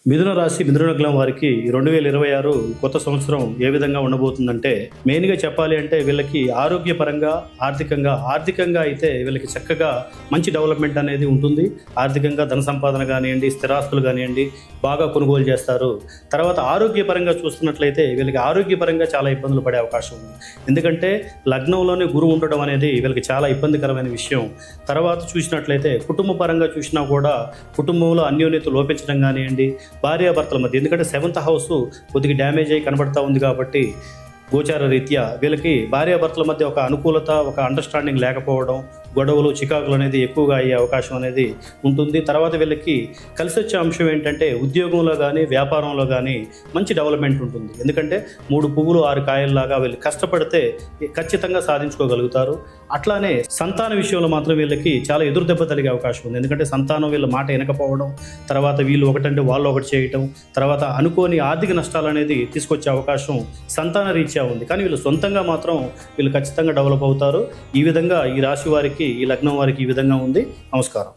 మిథున రాశి మిథున లగ్నం వారికి 2026 కొత్త సంవత్సరం ఏ విధంగా ఉండబోతుందంటే మెయిన్గా చెప్పాలి అంటే వీళ్ళకి ఆరోగ్యపరంగా ఆర్థికంగా అయితే వీళ్ళకి చక్కగా మంచి డెవలప్మెంట్ అనేది ఉంటుంది. ఆర్థికంగా ధన సంపాదన కానివ్వండి, స్థిరాస్తులు కానివ్వండి బాగా కొనుగోలు చేస్తారు. తర్వాత ఆరోగ్యపరంగా చూస్తున్నట్లయితే వీళ్ళకి ఆరోగ్యపరంగా చాలా ఇబ్బందులు పడే అవకాశం ఉంది. ఎందుకంటే లగ్నంలోనే గురువు ఉండడం అనేది వీళ్ళకి చాలా ఇబ్బందికరమైన విషయం. తర్వాత చూసినట్లయితే కుటుంబ పరంగా చూసినా కూడా కుటుంబంలో అన్యోన్యత లోపించడం కానివ్వండి, భార్యాభర్తల మధ్య, ఎందుకంటే 7th హౌస్ కొద్దిగా డ్యామేజ్ అయ్యి కనబడతా ఉంది కాబట్టి గోచార రీత్యా వీళ్ళకి భార్యాభర్తల మధ్య ఒక అనుకూలత, ఒక అండర్స్టాండింగ్ లేకపోవడం, గొడవలు, చికాకులు అనేది ఎక్కువగా అయ్యే అవకాశం అనేది ఉంటుంది. తర్వాత వీళ్ళకి కలిసి వచ్చే అంశం ఏంటంటే ఉద్యోగంలో కానీ వ్యాపారంలో కానీ మంచి డెవలప్మెంట్ ఉంటుంది. ఎందుకంటే 3 పువ్వులు 6 కాయల్లాగా వీళ్ళు కష్టపడితే ఖచ్చితంగా సాధించుకోగలుగుతారు. అట్లానే సంతాన విషయంలో మాత్రం వీళ్ళకి చాలా ఎదురు దెబ్బ తగిలే అవకాశం ఉంది. ఎందుకంటే సంతానం వీళ్ళ మాట వినకపోవడం, తర్వాత వీళ్ళు ఒకటంటే వాళ్ళు ఒకటి చేయటం, తర్వాత అనుకోని ఆర్థిక నష్టాలు అనేది తీసుకొచ్చే అవకాశం సంతాన రీత్యా ఉంది. కానీ వీళ్ళు సొంతంగా మాత్రం వీళ్ళు ఖచ్చితంగా డెవలప్ అవుతారు. ఈ విధంగా ఈ రాశి వారికి, ఈ లగ్నం వారికి ఈ విధంగా ఉంది. నమస్కారం.